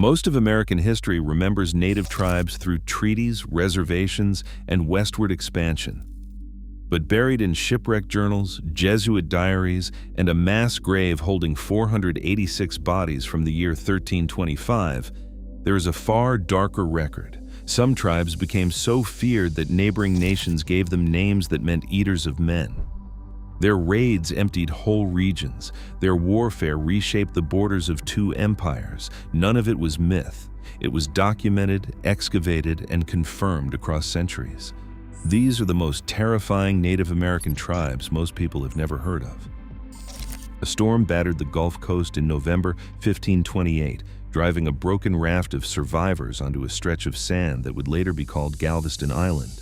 Most of American history remembers native tribes through treaties, reservations, and westward expansion. But buried in shipwreck journals, Jesuit diaries, and a mass grave holding 486 bodies from the year 1325, there is a far darker record. Some tribes became so feared that neighboring nations gave them names that meant eaters of men. Their raids emptied whole regions. Their warfare reshaped the borders of two empires. None of it was myth. It was documented, excavated, and confirmed across centuries. These are the most terrifying Native American tribes most people have never heard of. A storm battered the Gulf Coast in November 1528, driving a broken raft of survivors onto a stretch of sand that would later be called Galveston Island.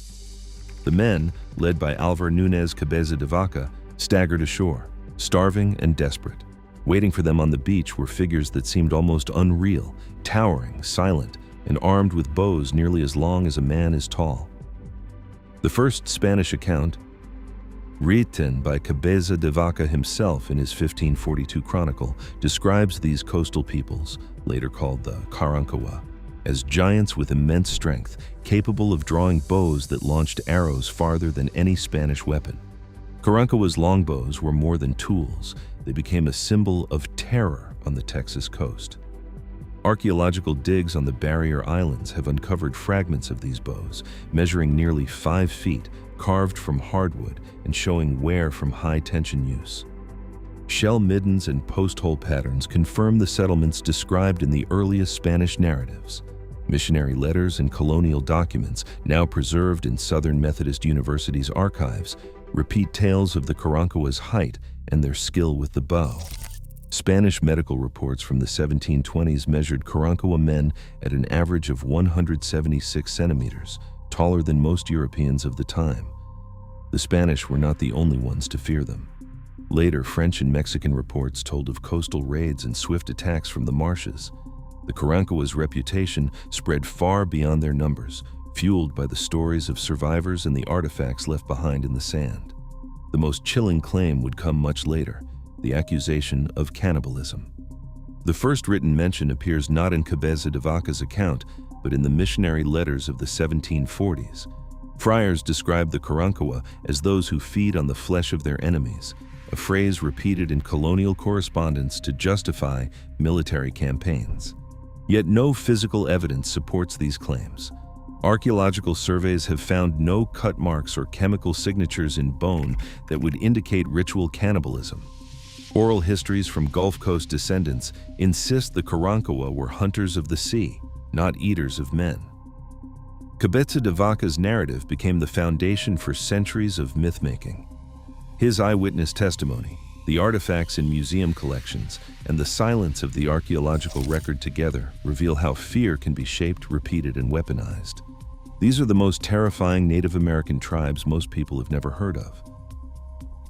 The men, led by Alvar Nuñez Cabeza de Vaca, staggered ashore, starving and desperate. Waiting for them on the beach were figures that seemed almost unreal, towering, silent, and armed with bows nearly as long as a man is tall. The first Spanish account, written by Cabeza de Vaca himself in his 1542 chronicle, describes these coastal peoples, later called the Karankawa, as giants with immense strength, capable of drawing bows that launched arrows farther than any Spanish weapon. Karankawa's longbows were more than tools. They became a symbol of terror on the Texas coast. Archaeological digs on the barrier islands have uncovered fragments of these bows, measuring nearly 5 feet, carved from hardwood and showing wear from high-tension use. Shell middens and post-hole patterns confirm the settlements described in the earliest Spanish narratives. Missionary letters and colonial documents, now preserved in Southern Methodist University's archives, repeat tales of the Karankawa's height and their skill with the bow. Spanish medical reports from the 1720s measured Karankawa men at an average of 176 centimeters, taller than most Europeans of the time. The Spanish were not the only ones to fear them. Later, French and Mexican reports told of coastal raids and swift attacks from the marshes. The Karankawa's reputation spread far beyond their numbers, fueled by the stories of survivors and the artifacts left behind in the sand. The most chilling claim would come much later, the accusation of cannibalism. The first written mention appears not in Cabeza de Vaca's account, but in the missionary letters of the 1740s. Friars described the Karankawa as those who feed on the flesh of their enemies, a phrase repeated in colonial correspondence to justify military campaigns. Yet no physical evidence supports these claims. Archaeological surveys have found no cut marks or chemical signatures in bone that would indicate ritual cannibalism. Oral histories from Gulf Coast descendants insist the Karankawa were hunters of the sea, not eaters of men. Cabeza de Vaca's narrative became the foundation for centuries of myth-making. His eyewitness testimony, the artifacts in museum collections, and the silence of the archaeological record together reveal how fear can be shaped, repeated, and weaponized. These are the most terrifying Native American tribes most people have never heard of.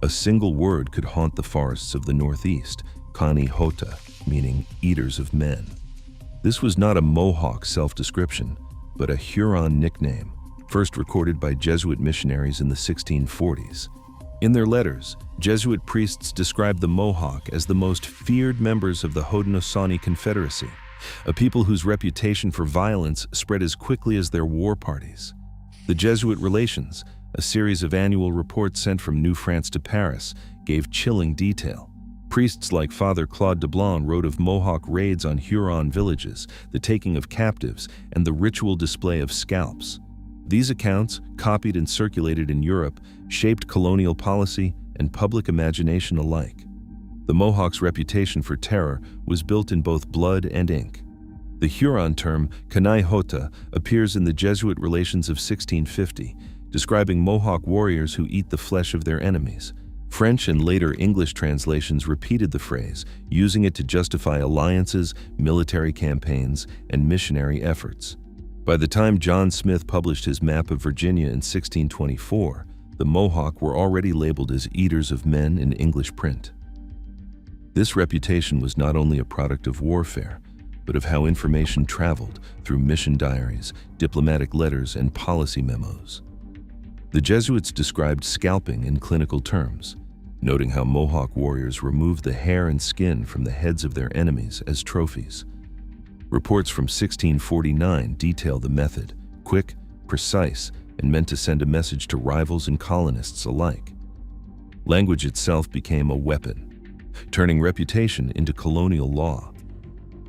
A single word could haunt the forests of the Northeast, Kanihota, meaning eaters of men. This was not a Mohawk self-description, but a Huron nickname, first recorded by Jesuit missionaries in the 1640s. In their letters, Jesuit priests described the Mohawk as the most feared members of the Haudenosaunee Confederacy, a people whose reputation for violence spread as quickly as their war parties. The Jesuit Relations, a series of annual reports sent from New France to Paris, gave chilling detail. Priests like Father Claude de Blanc wrote of Mohawk raids on Huron villages, the taking of captives, and the ritual display of scalps. These accounts, copied and circulated in Europe, shaped colonial policy and public imagination alike. The Mohawks' reputation for terror was built in both blood and ink. The Huron term, Kanihota, appears in the Jesuit Relations of 1650, describing Mohawk warriors who eat the flesh of their enemies. French and later English translations repeated the phrase, using it to justify alliances, military campaigns, and missionary efforts. By the time John Smith published his map of Virginia in 1624, the Mohawk were already labeled as eaters of men in English print. This reputation was not only a product of warfare, but of how information traveled through mission diaries, diplomatic letters, and policy memos. The Jesuits described scalping in clinical terms, noting how Mohawk warriors removed the hair and skin from the heads of their enemies as trophies. Reports from 1649 detail the method, quick, precise, and meant to send a message to rivals and colonists alike. Language itself became a weapon, turning reputation into colonial law.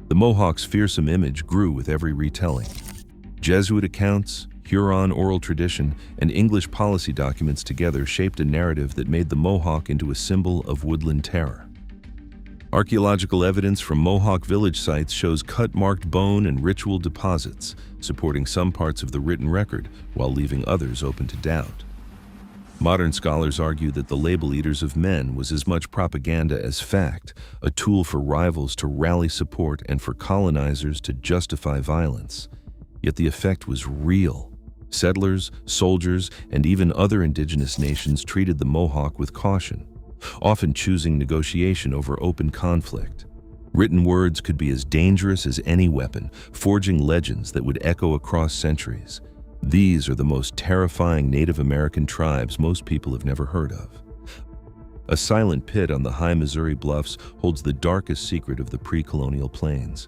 The Mohawks' fearsome image grew with every retelling. Jesuit accounts, Huron oral tradition, and English policy documents together shaped a narrative that made the Mohawk into a symbol of woodland terror. Archaeological evidence from Mohawk village sites shows cut-marked bone and ritual deposits, supporting some parts of the written record while leaving others open to doubt. Modern scholars argue that the label Eaters of Men was as much propaganda as fact, a tool for rivals to rally support and for colonizers to justify violence. Yet the effect was real. Settlers, soldiers, and even other indigenous nations treated the Mohawk with caution, often choosing negotiation over open conflict. Written words could be as dangerous as any weapon, forging legends that would echo across centuries. These are the most terrifying Native American tribes most people have never heard of. A silent pit on the high Missouri bluffs holds the darkest secret of the pre-colonial plains.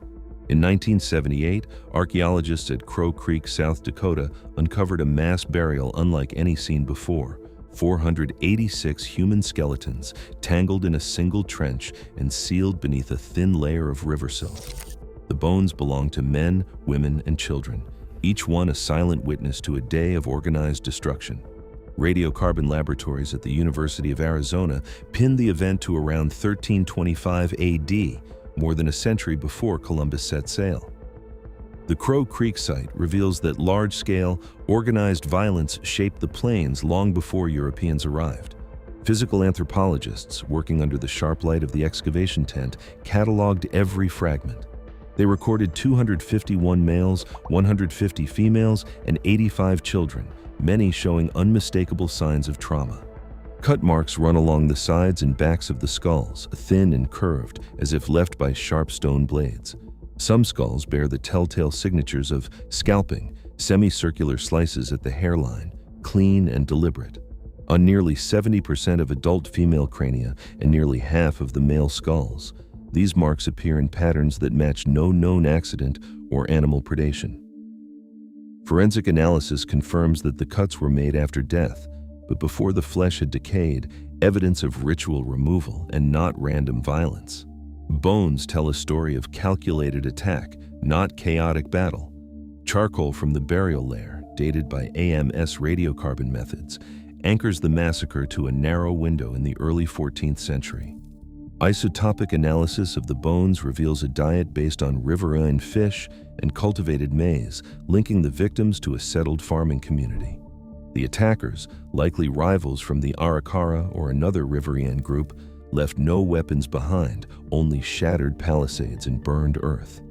In 1978, archaeologists at Crow Creek, South Dakota, uncovered a mass burial unlike any seen before. 486 human skeletons tangled in a single trench and sealed beneath a thin layer of river silt. The bones belonged to men, women, and children, each one a silent witness to a day of organized destruction. Radiocarbon laboratories at the University of Arizona pinned the event to around 1325 AD, more than a century before Columbus set sail. The Crow Creek site reveals that large-scale, organized violence shaped the plains long before Europeans arrived. Physical anthropologists, working under the sharp light of the excavation tent, cataloged every fragment. They recorded 251 males, 150 females, and 85 children, many showing unmistakable signs of trauma. Cut marks run along the sides and backs of the skulls, thin and curved, as if left by sharp stone blades. Some skulls bear the telltale signatures of scalping, semicircular slices at the hairline, clean and deliberate. On nearly 70% of adult female crania and nearly half of the male skulls, these marks appear in patterns that match no known accident or animal predation. Forensic analysis confirms that the cuts were made after death, but before the flesh had decayed, evidence of ritual removal and not random violence. Bones tell a story of calculated attack, not chaotic battle. Charcoal from the burial layer, dated by AMS radiocarbon methods, anchors the massacre to a narrow window in the early 14th century. Isotopic analysis of the bones reveals a diet based on riverine fish and cultivated maize, linking the victims to a settled farming community. The attackers, likely rivals from the Arakawa or another riverine group, left no weapons behind, only shattered palisades and burned earth.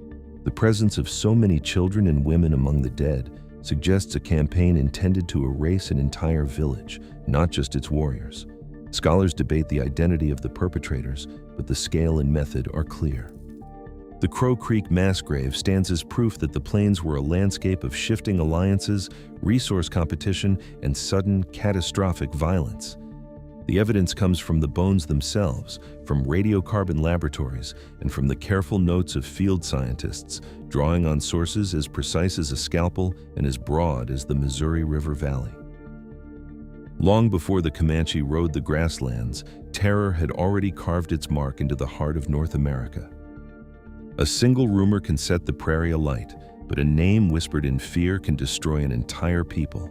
The presence of so many children and women among the dead suggests a campaign intended to erase an entire village, not just its warriors. Scholars debate the identity of the perpetrators, but the scale and method are clear. The Crow Creek mass grave stands as proof that the plains were a landscape of shifting alliances, resource competition, and sudden, catastrophic violence. The evidence comes from the bones themselves, from radiocarbon laboratories, and from the careful notes of field scientists, drawing on sources as precise as a scalpel and as broad as the Missouri River Valley. Long before the Comanche rode the grasslands, terror had already carved its mark into the heart of North America. A single rumor can set the prairie alight, but a name whispered in fear can destroy an entire people.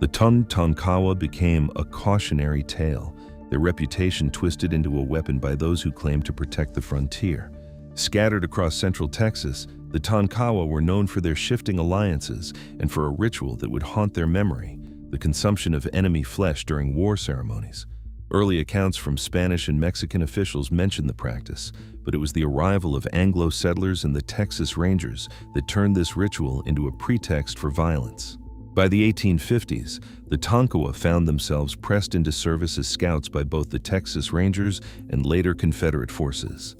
The Tonkawa became a cautionary tale, their reputation twisted into a weapon by those who claimed to protect the frontier. Scattered across central Texas, the Tonkawa were known for their shifting alliances and for a ritual that would haunt their memory: the consumption of enemy flesh during war ceremonies. Early accounts from Spanish and Mexican officials mention the practice, but it was the arrival of Anglo settlers and the Texas Rangers that turned this ritual into a pretext for violence. By the 1850s, the Tonkawa found themselves pressed into service as scouts by both the Texas Rangers and later Confederate forces.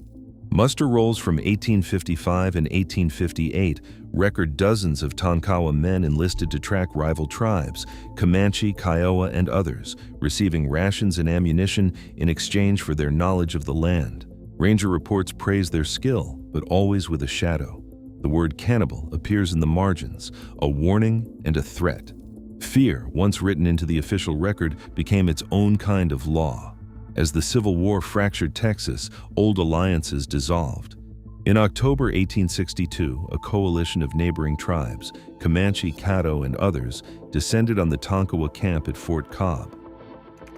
Muster rolls from 1855 and 1858 record dozens of Tonkawa men enlisted to track rival tribes, Comanche, Kiowa, and others, receiving rations and ammunition in exchange for their knowledge of the land. Ranger reports praise their skill, but always with a shadow. The word cannibal appears in the margins, a warning and a threat. Fear, once written into the official record, became its own kind of law. As the Civil War fractured Texas, old alliances dissolved. In October 1862, a coalition of neighboring tribes, Comanche, Caddo, and others, descended on the Tonkawa camp at Fort Cobb.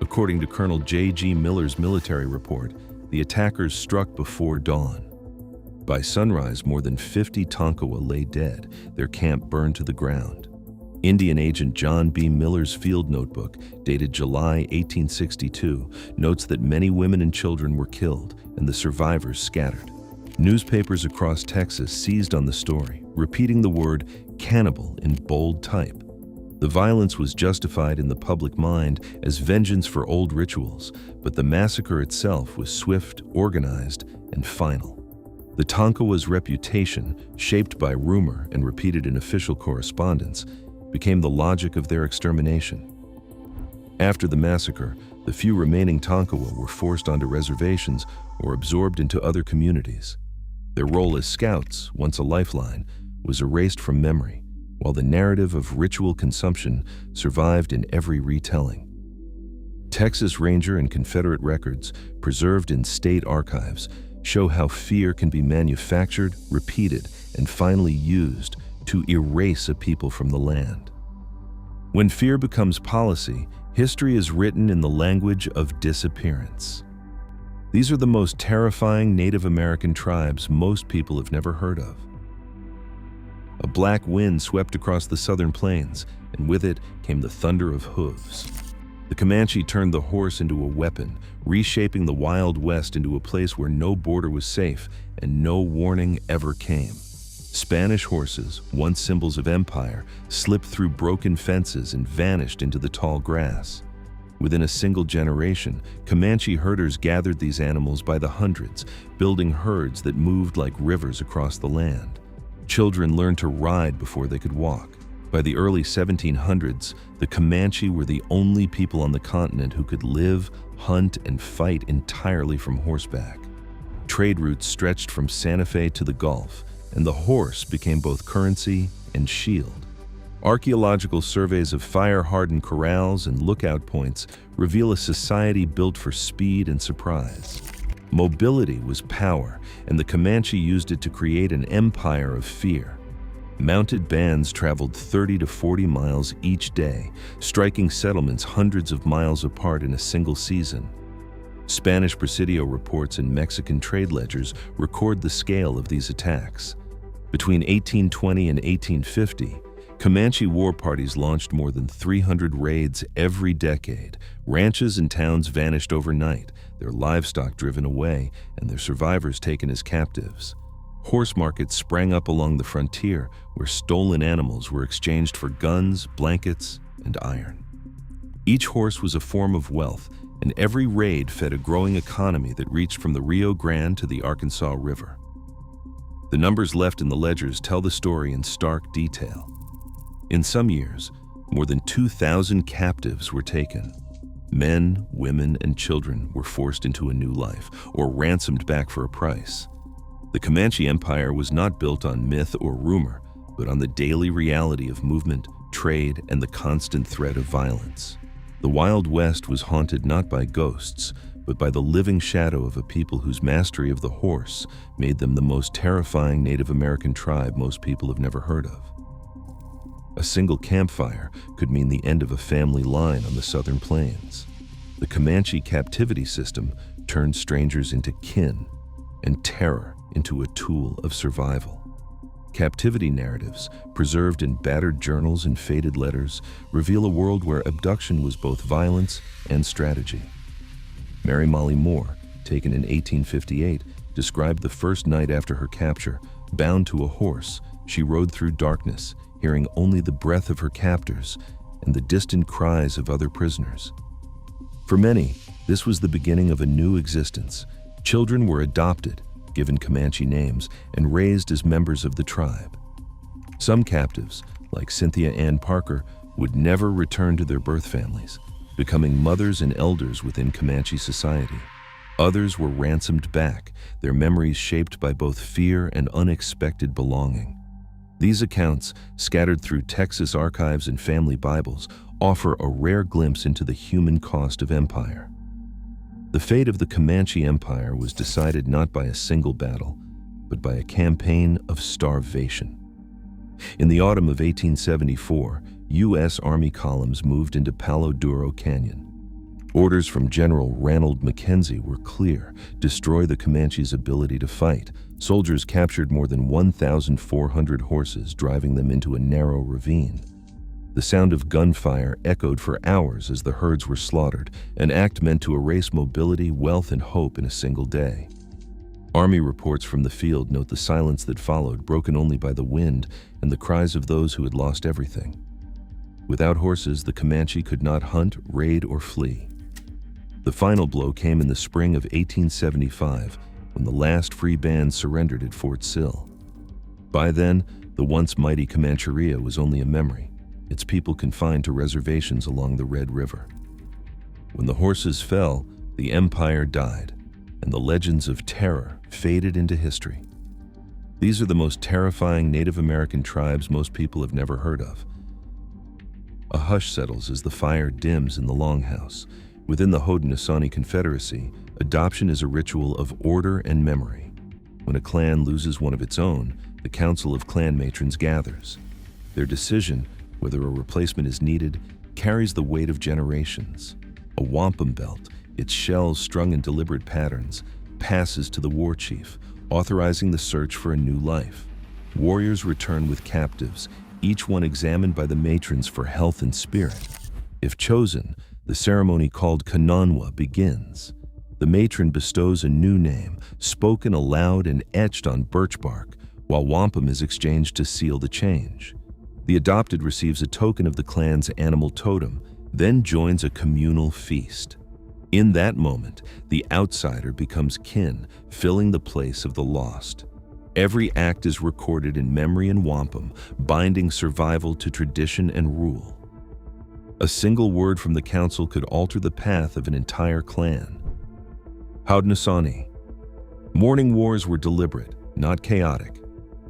According to Colonel J.G. Miller's military report, the attackers struck before dawn. By sunrise, more than 50 Tonkawa lay dead, their camp burned to the ground. Indian agent John B. Miller's field notebook, dated July 1862, notes that many women and children were killed and the survivors scattered. Newspapers across Texas seized on the story, repeating the word cannibal in bold type. The violence was justified in the public mind as vengeance for old rituals, but the massacre itself was swift, organized, and final. The Tonkawa's reputation, shaped by rumor and repeated in official correspondence, became the logic of their extermination. After the massacre, the few remaining Tonkawa were forced onto reservations or absorbed into other communities. Their role as scouts, once a lifeline, was erased from memory, while the narrative of ritual consumption survived in every retelling. Texas Ranger and Confederate records, preserved in state archives, show how fear can be manufactured, repeated, and finally used to erase a people from the land. When fear becomes policy, history is written in the language of disappearance. These are the most terrifying Native American tribes most people have never heard of. A black wind swept across the southern plains, and with it came the thunder of hooves. The Comanche turned the horse into a weapon, reshaping the Wild West into a place where no border was safe and no warning ever came. Spanish horses, once symbols of empire, slipped through broken fences and vanished into the tall grass. Within a single generation, Comanche herders gathered these animals by the hundreds, building herds that moved like rivers across the land. Children learned to ride before they could walk. By the early 1700s, the Comanche were the only people on the continent who could live, hunt, and fight entirely from horseback. Trade routes stretched from Santa Fe to the Gulf, and the horse became both currency and shield. Archaeological surveys of fire-hardened corrals and lookout points reveal a society built for speed and surprise. Mobility was power, and the Comanche used it to create an empire of fear. Mounted bands traveled 30 to 40 miles each day, striking settlements hundreds of miles apart in a single season. Spanish Presidio reports and Mexican trade ledgers record the scale of these attacks. Between 1820 and 1850, Comanche war parties launched more than 300 raids every decade. Ranches and towns vanished overnight, their livestock driven away, and their survivors taken as captives. Horse markets sprang up along the frontier, where stolen animals were exchanged for guns, blankets, and iron. Each horse was a form of wealth, and every raid fed a growing economy that reached from the Rio Grande to the Arkansas River. The numbers left in the ledgers tell the story in stark detail. In some years, more than 2,000 captives were taken. Men, women, and children were forced into a new life, or ransomed back for a price. The Comanche Empire was not built on myth or rumor, but on the daily reality of movement, trade, and the constant threat of violence. The Wild West was haunted not by ghosts, but by the living shadow of a people whose mastery of the horse made them the most terrifying Native American tribe most people have never heard of. A single campfire could mean the end of a family line on the southern plains. The Comanche captivity system turned strangers into kin and terror into a tool of survival. Captivity narratives, preserved in battered journals and faded letters, reveal a world where abduction was both violence and strategy. Mary Molly Moore, taken in 1858, described the first night after her capture. Bound to a horse, she rode through darkness, hearing only the breath of her captors and the distant cries of other prisoners. For many, this was the beginning of a new existence. Children were adopted, given Comanche names, and raised as members of the tribe. Some captives, like Cynthia Ann Parker, would never return to their birth families, becoming mothers and elders within Comanche society. Others were ransomed back, their memories shaped by both fear and unexpected belonging. These accounts, scattered through Texas archives and family Bibles, offer a rare glimpse into the human cost of empire. The fate of the Comanche Empire was decided not by a single battle, but by a campaign of starvation. In the autumn of 1874, U.S. Army columns moved into Palo Duro Canyon. Orders from General Ranald Mackenzie were clear: destroy the Comanches' ability to fight. Soldiers captured more than 1,400 horses, driving them into a narrow ravine. The sound of gunfire echoed for hours as the herds were slaughtered, an act meant to erase mobility, wealth, and hope in a single day. Army reports from the field note the silence that followed, broken only by the wind and the cries of those who had lost everything. Without horses, the Comanche could not hunt, raid, or flee. The final blow came in the spring of 1875, when the last free band surrendered at Fort Sill. By then, the once mighty Comancheria was only a memory, its people confined to reservations along the Red River. When the horses fell, the empire died, and the legends of terror faded into history. These are the most terrifying Native American tribes most people have never heard of. A hush settles as the fire dims in the Longhouse. Within the Haudenosaunee Confederacy, adoption is a ritual of order and memory. When a clan loses one of its own, the Council of Clan Matrons gathers. Their decision, whether a replacement is needed, carries the weight of generations. A wampum belt, its shells strung in deliberate patterns, passes to the war chief, authorizing the search for a new life. Warriors return with captives, each one examined by the matrons for health and spirit. If chosen, the ceremony called Kananwa begins. The matron bestows a new name, spoken aloud and etched on birch bark, while wampum is exchanged to seal the change. The adopted receives a token of the clan's animal totem, then joins a communal feast. In that moment, the outsider becomes kin, filling the place of the lost. Every act is recorded in memory and wampum, binding survival to tradition and rule. A single word from the council could alter the path of an entire clan. Haudenosaunee. Mourning wars were deliberate, not chaotic.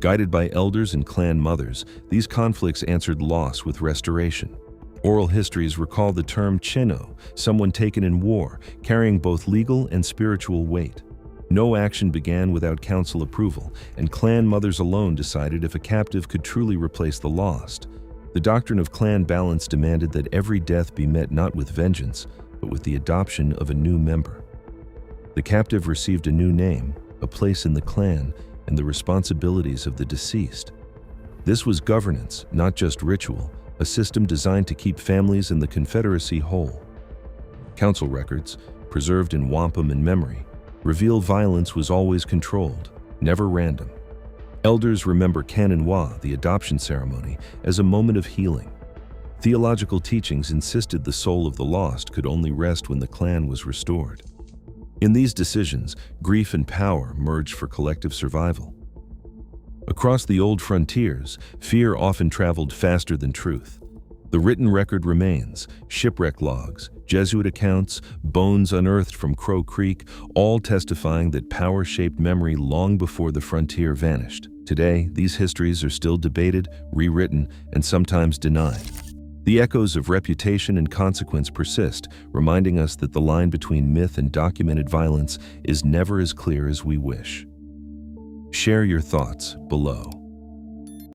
Guided by elders and clan mothers, these conflicts answered loss with restoration. Oral histories recall the term cheno, someone taken in war, carrying both legal and spiritual weight. No action began without council approval, and clan mothers alone decided if a captive could truly replace the lost. The doctrine of clan balance demanded that every death be met not with vengeance, but with the adoption of a new member. The captive received a new name, a place in the clan, and the responsibilities of the deceased. This was governance, not just ritual, a system designed to keep families in the Confederacy whole. Council records, preserved in wampum and memory, reveal violence was always controlled, never random. Elders remember Karankawa, the adoption ceremony, as a moment of healing. Theological teachings insisted the soul of the lost could only rest when the clan was restored. In these decisions, grief and power merged for collective survival. Across the old frontiers, fear often traveled faster than truth. The written record remains: shipwreck logs, Jesuit accounts, bones unearthed from Crow Creek, all testifying that power shaped memory long before the frontier vanished. Today, these histories are still debated, rewritten, and sometimes denied. The echoes of reputation and consequence persist, reminding us that the line between myth and documented violence is never as clear as we wish. Share your thoughts below.